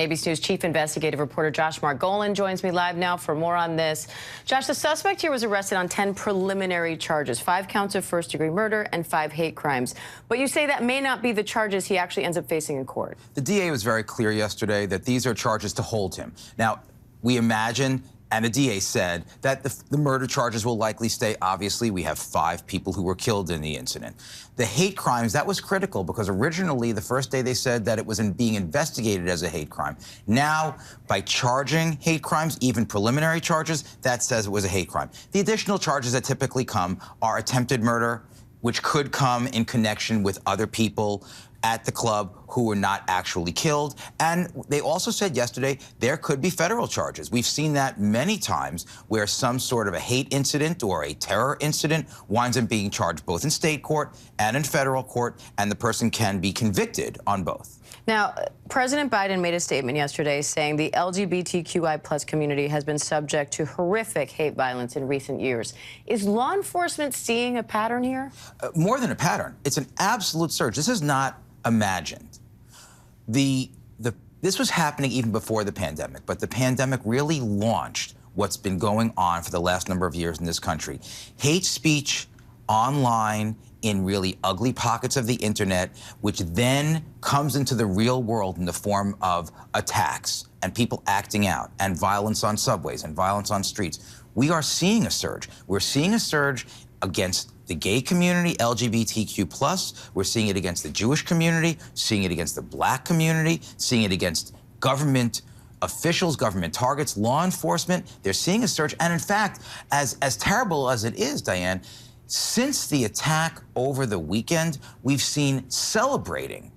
ABC News chief investigative reporter Josh Margolin joins me live now for more on this. Josh, the suspect here was arrested on 10 preliminary charges, 5 counts of first-degree murder and 5 hate crimes. But you say that may not be the charges he actually ends up facing in court. The DA was very clear yesterday that these are charges to hold him. Now, we imagine, and the DA said, that the murder charges will likely stay. Obviously, we have 5 people who were killed in the incident. The hate crimes, that was critical because originally, the first day they said that it was being investigated as a hate crime. Now, by charging hate crimes, even preliminary charges, that says it was a hate crime. The additional charges that typically come are attempted murder, which could come in connection with other people at the club who were not actually killed. And they also said yesterday there could be federal charges. We've seen that many times where some sort of a hate incident or a terror incident winds up being charged both in state court and in federal court, and the person can be convicted on both. Now, President Biden made a statement yesterday saying the LGBTQI+ community has been subject to horrific hate violence in recent years. Is law enforcement seeing a pattern here? More than a pattern. It's an absolute surge. This is not imagined. This was happening even before the pandemic, but the pandemic really launched what's been going on for the last number of years in this country. Hate speech online in really ugly pockets of the internet, which then comes into the real world in the form of attacks and people acting out and violence on subways and violence on streets. We are seeing a surge. We're seeing a surge against the gay community, LGBTQ+. We're seeing it against the Jewish community, seeing it against the black community, seeing it against government officials, government targets, law enforcement. They're seeing a surge. And in fact, as terrible as it is, Diane, since the attack over the weekend, we've seen celebrating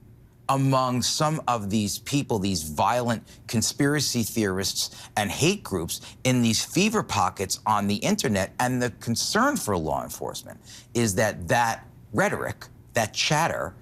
among some of these people, these violent conspiracy theorists and hate groups in these fever pockets on the internet. And the concern for law enforcement is that that rhetoric, that chatter,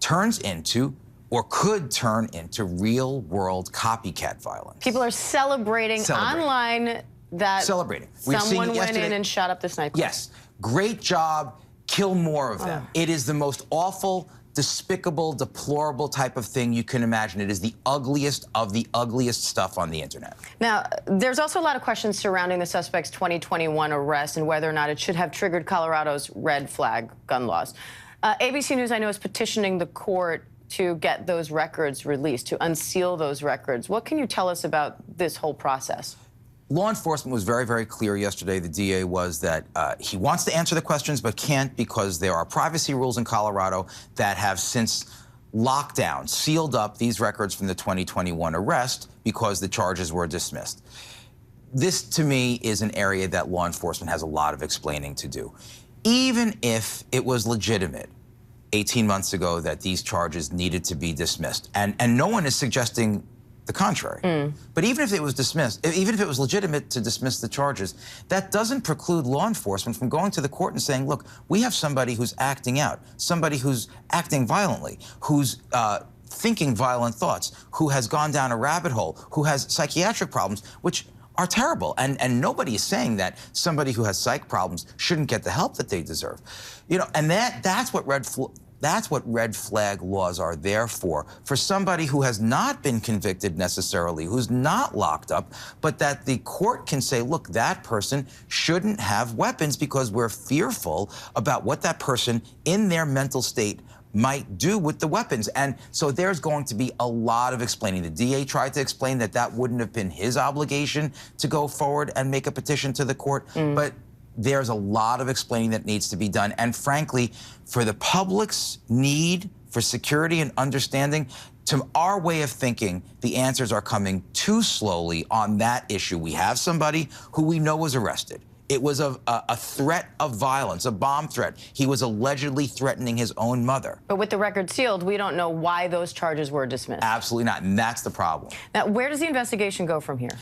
turns into or could turn into real-world copycat violence. People are celebrating. Online that someone went in and shot up this nightclub. Yes. Great job. Kill more of them. It is the most awful, despicable, deplorable type of thing you can imagine. It is the ugliest of the ugliest stuff on the internet. Now, there's also a lot of questions surrounding the suspect's 2021 arrest and whether or not it should have triggered Colorado's red flag gun laws. ABC News, I know, is petitioning the court to get those records released, to unseal those records. What can you tell us about this whole process? Law enforcement was very, very clear yesterday. The DA was that he wants to answer the questions but can't because there are privacy rules in Colorado that have since locked down, sealed up these records from the 2021 arrest because the charges were dismissed. This, to me, is an area that law enforcement has a lot of explaining to do. Even if it was legitimate 18 months ago that these charges needed to be dismissed, and no one is suggesting the contrary. But even if it was dismissed, even if it was legitimate to dismiss the charges, that doesn't preclude law enforcement from going to the court and saying, look, we have somebody who's acting out, somebody who's acting violently, who's thinking violent thoughts, who has gone down a rabbit hole, who has psychiatric problems, which are terrible. And nobody is saying that somebody who has psych problems shouldn't get the help that they deserve. You know, and that's what red flag laws are there for somebody who has not been convicted necessarily, who's not locked up, but that the court can say, look, that person shouldn't have weapons because we're fearful about what that person in their mental state might do with the weapons. And so there's going to be a lot of explaining. The DA tried to explain that that wouldn't have been his obligation to go forward and make a petition to the court, but there's a lot of explaining that needs to be done. And frankly, for the public's need for security and understanding, to our way of thinking, the answers are coming too slowly on that issue. We have somebody who we know was arrested. It was a threat of violence, a bomb threat. He was allegedly threatening his own mother. But with the record sealed, we don't know why those charges were dismissed. Absolutely not, and that's the problem. Now, where does the investigation go from here?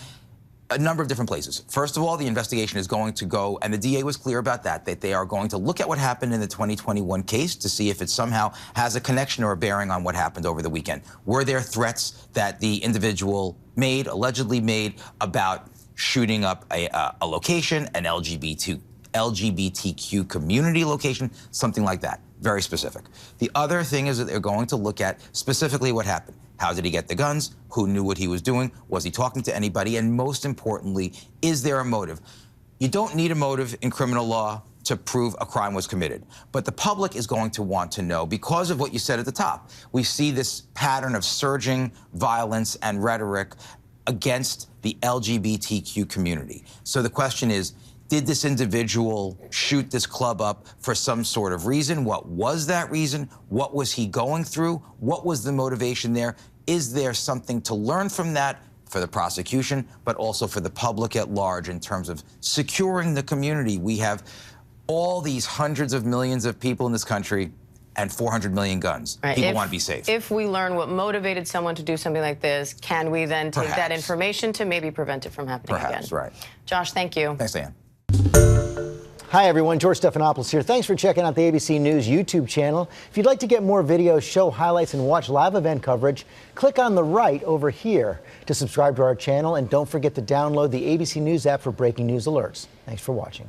A number of different places. First of all, the investigation is going to go, and the DA was clear about that they are going to look at what happened in the 2021 case to see if it somehow has a connection or a bearing on what happened over the weekend. Were there threats that the individual allegedly made, about shooting up a location, an LGBTQ community location, something like that? Very specific. The other thing is that they're going to look at specifically what happened. How did he get the guns? Who knew what he was doing? Was he talking to anybody? And most importantly, is there a motive? You don't need a motive in criminal law to prove a crime was committed. But the public is going to want to know because of what you said at the top. We see this pattern of surging violence and rhetoric against the LGBTQ community. So the question is, did this individual shoot this club up for some sort of reason? What was that reason? What was he going through? What was the motivation there? Is there something to learn from that for the prosecution, but also for the public at large in terms of securing the community? We have all these hundreds of millions of people in this country and 400 million guns. Right. People want to be safe. If we learn what motivated someone to do something like this, can we then take that information to maybe prevent it from happening again? Perhaps, right. Josh, thank you. Thanks, Diane. Hi, everyone. George Stephanopoulos here. Thanks for checking out the ABC News YouTube channel. If you'd like to get more videos, show highlights, and watch live event coverage, click on the right over here to subscribe to our channel. And don't forget to download the ABC News app for breaking news alerts. Thanks for watching.